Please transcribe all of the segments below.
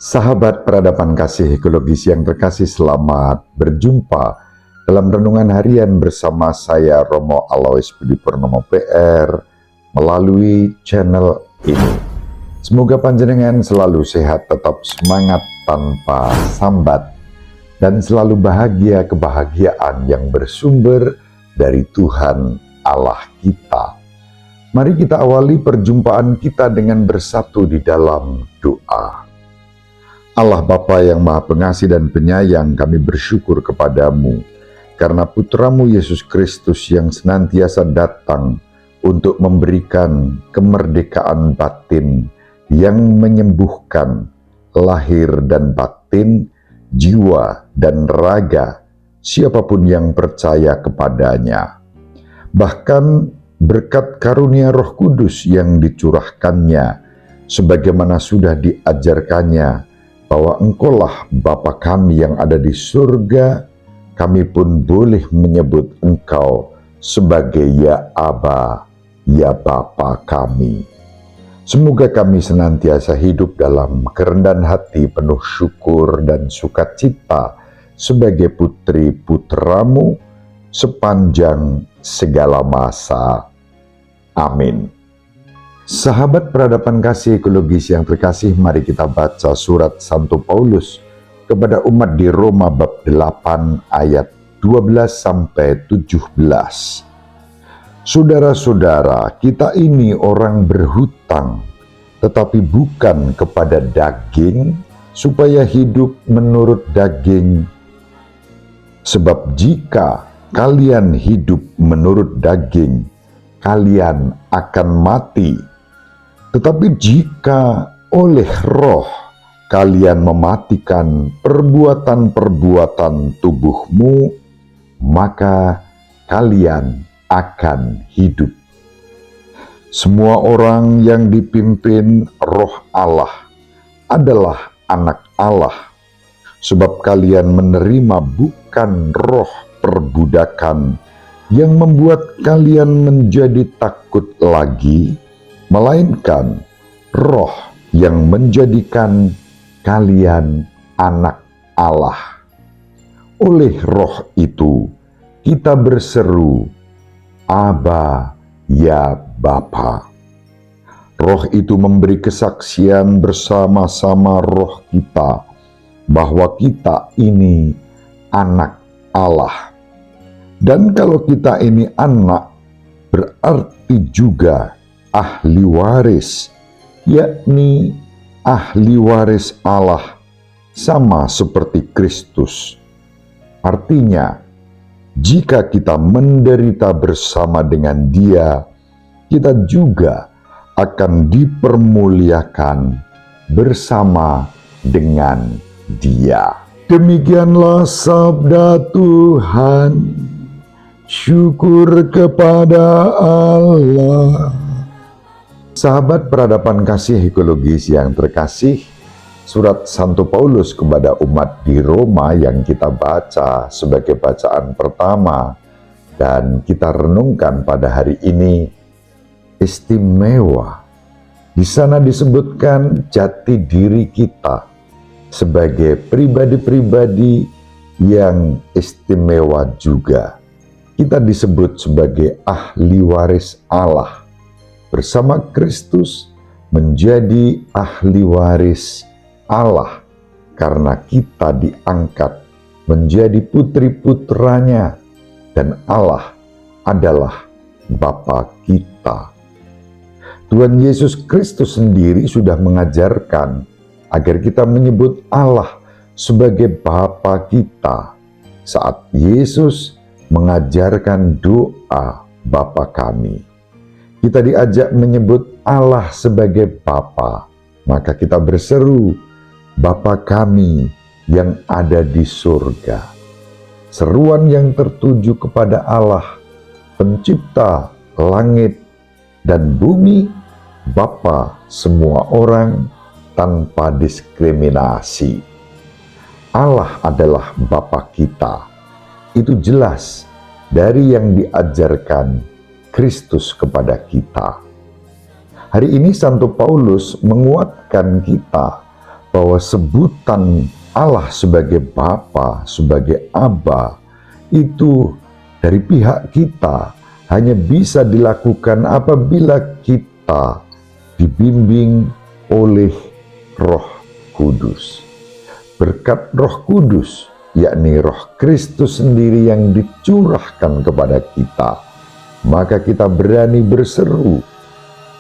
Sahabat peradaban kasih ekologis yang terkasih, selamat berjumpa dalam renungan harian bersama saya Romo Alois Budi Purnomo PR melalui channel ini. Semoga panjenengan selalu sehat, tetap semangat tanpa sambat, dan selalu bahagia kebahagiaan yang bersumber dari Tuhan Allah kita. Mari kita awali perjumpaan kita dengan bersatu di dalam doa. Allah Bapa yang Maha Pengasih dan Penyayang, kami bersyukur kepadamu karena Putramu Yesus Kristus yang senantiasa datang untuk memberikan kemerdekaan batin yang menyembuhkan lahir dan batin, jiwa dan raga siapapun yang percaya kepadanya. Bahkan berkat karunia Roh Kudus yang dicurahkannya, sebagaimana sudah diajarkannya, bahwa Engkaulah Bapa kami yang ada di surga, kami pun boleh menyebut Engkau sebagai Ya Aba, Ya Bapa kami. Semoga kami senantiasa hidup dalam kerendahan hati penuh syukur dan sukacita sebagai putri-putramu sepanjang segala masa. Amin. Sahabat peradaban kasih ekologis yang terkasih, mari kita baca surat Santo Paulus kepada umat di Roma bab 8 ayat 12-17. Saudara-saudara, kita ini orang berhutang, tetapi bukan kepada daging, supaya hidup menurut daging. Sebab jika kalian hidup menurut daging, kalian akan mati. Tetapi jika oleh Roh kalian mematikan perbuatan-perbuatan tubuhmu, maka kalian akan hidup. Semua orang yang dipimpin Roh Allah adalah anak Allah, sebab kalian menerima bukan roh perbudakan yang membuat kalian menjadi takut lagi, melainkan roh yang menjadikan kalian anak Allah. Oleh roh itu, kita berseru, Aba, Ya Bapa. Roh itu memberi kesaksian bersama-sama roh kita, bahwa kita ini anak Allah. Dan kalau kita ini anak, berarti juga ahli waris, yakni ahli waris Allah, sama seperti Kristus. Artinya, jika kita menderita bersama dengan Dia, kita juga akan dipermuliakan bersama dengan Dia. Demikianlah sabda Tuhan. Syukur kepada Allah. Sahabat peradaban kasih ekologis yang terkasih, surat Santo Paulus kepada umat di Roma yang kita baca sebagai bacaan pertama dan kita renungkan pada hari ini istimewa. Di sana disebutkan jati diri kita sebagai pribadi-pribadi yang istimewa juga. Kita disebut sebagai ahli waris Allah, bersama Kristus menjadi ahli waris Allah karena kita diangkat menjadi putri-putranya dan Allah adalah Bapa kita. Tuhan Yesus Kristus sendiri sudah mengajarkan agar kita menyebut Allah sebagai Bapa kita saat Yesus mengajarkan doa Bapa kami. Kita diajak menyebut Allah sebagai Bapa, maka kita berseru, Bapa kami yang ada di surga. Seruan yang tertuju kepada Allah, pencipta langit dan bumi, Bapa semua orang tanpa diskriminasi. Allah adalah Bapa kita. Itu jelas dari yang diajarkan Kristus kepada kita. Hari ini Santo Paulus menguatkan kita bahwa sebutan Allah sebagai Bapa, sebagai Aba, itu dari pihak kita hanya bisa dilakukan apabila kita dibimbing oleh Roh Kudus. Berkat Roh Kudus, yakni Roh Kristus sendiri yang dicurahkan kepada kita, maka kita berani berseru,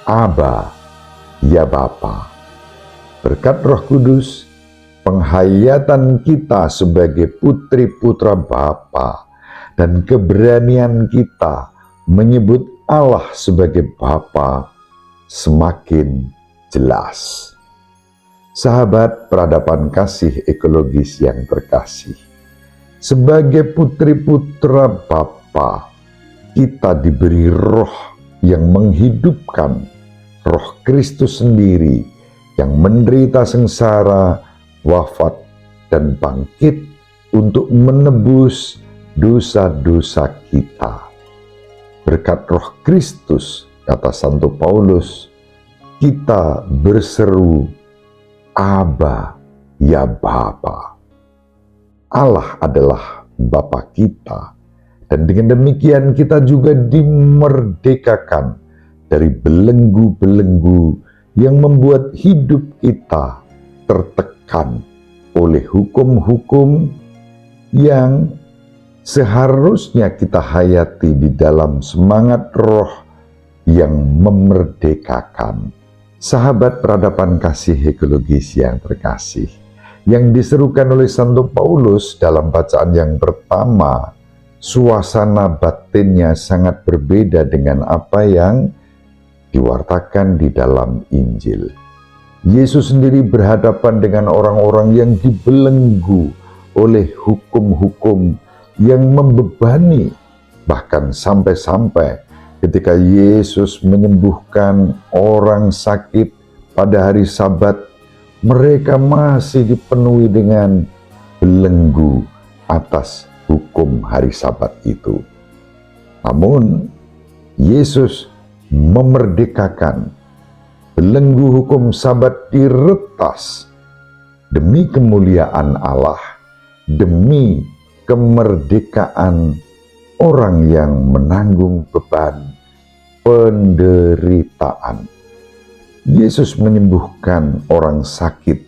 Aba, ya Bapa. Berkat Roh Kudus, penghayatan kita sebagai putri-putra Bapa dan keberanian kita menyebut Allah sebagai Bapa semakin jelas. Sahabat peradaban kasih ekologis yang terkasih, sebagai putri-putra Bapa, kita diberi roh yang menghidupkan, Roh Kristus sendiri yang menderita sengsara, wafat, dan bangkit untuk menebus dosa-dosa kita. Berkat Roh Kristus, kata Santo Paulus, kita berseru, Aba, ya Bapa. Allah adalah Bapa kita, dan dengan demikian kita juga dimerdekakan dari belenggu-belenggu yang membuat hidup kita tertekan oleh hukum-hukum yang seharusnya kita hayati di dalam semangat roh yang memerdekakan. Sahabat peradaban kasih ekologis yang terkasih, yang diserukan oleh Santo Paulus dalam bacaan yang pertama, suasana batinnya sangat berbeda dengan apa yang diwartakan di dalam Injil. Yesus sendiri berhadapan dengan orang-orang yang dibelenggu oleh hukum-hukum yang membebani, bahkan sampai-sampai ketika Yesus menyembuhkan orang sakit pada hari Sabat, mereka masih dipenuhi dengan belenggu atas hukum hari Sabat itu. Namun, Yesus memerdekakan, belenggu hukum Sabat diretas demi kemuliaan Allah, demi kemerdekaan orang yang menanggung beban penderitaan. Yesus menyembuhkan orang sakit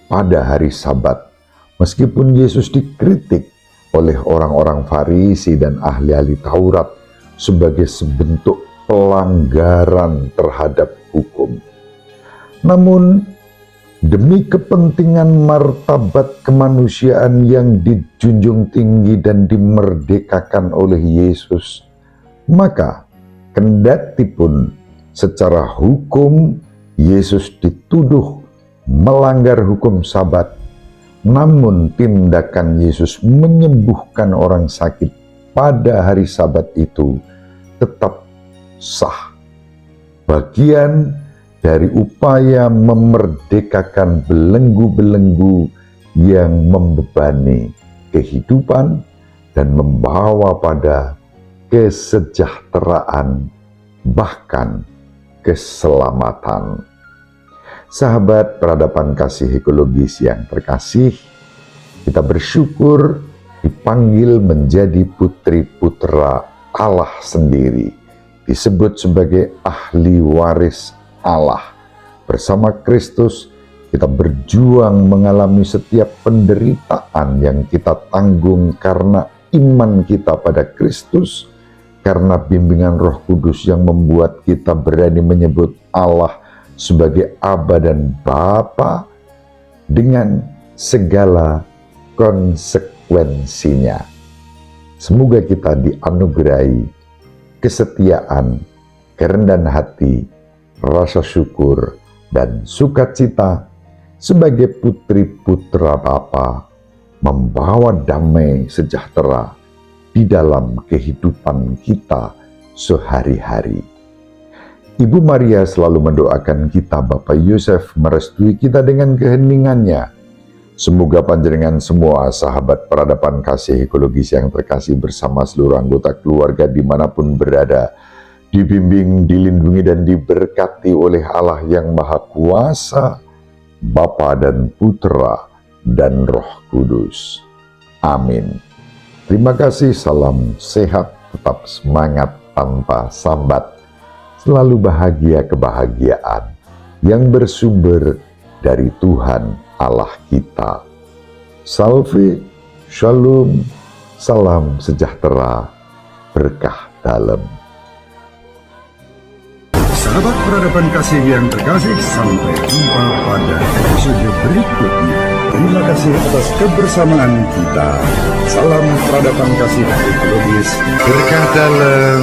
pada hari Sabat, meskipun Yesus dikritik oleh orang-orang Farisi dan ahli-ahli Taurat sebagai sebentuk pelanggaran terhadap hukum. Namun, demi kepentingan martabat kemanusiaan yang dijunjung tinggi dan dimerdekakan oleh Yesus, maka kendati pun secara hukum Yesus dituduh melanggar hukum Sabat, namun tindakan Yesus menyembuhkan orang sakit pada hari Sabat itu tetap sah. Bagian dari upaya memerdekakan belenggu-belenggu yang membebani kehidupan dan membawa pada kesejahteraan, bahkan keselamatan. Sahabat peradaban kasih ekologis yang terkasih, kita bersyukur dipanggil menjadi putri-putra Allah sendiri, disebut sebagai ahli waris Allah. Bersama Kristus, kita berjuang mengalami setiap penderitaan yang kita tanggung karena iman kita pada Kristus, karena bimbingan Roh Kudus yang membuat kita berani menyebut Allah sebagai Aba dan Bapa dengan segala konsekuensinya. Semoga kita dianugerahi kesetiaan, kerendahan hati, rasa syukur, dan sukacita sebagai putri-putra Bapa, membawa damai sejahtera di dalam kehidupan kita sehari-hari. Ibu Maria selalu mendoakan kita, Bapak Yosef merestui kita dengan keheningannya. Semoga panjenengan semua sahabat peradaban kasih ekologis yang terkasih bersama seluruh anggota keluarga dimanapun berada, dibimbing, dilindungi, dan diberkati oleh Allah yang Maha Kuasa, Bapa dan Putra dan Roh Kudus. Amin. Terima kasih, salam sehat, tetap semangat tanpa sambat. Selalu bahagia kebahagiaan yang bersumber dari Tuhan Allah kita. Salve, shalom, salam sejahtera, berkah dalam. Sahabat peradaban kasih yang terkasih, sampai jumpa pada episode berikutnya. Terima kasih atas kebersamaan kita. Salam peradaban kasih ekologis, berkah dalam.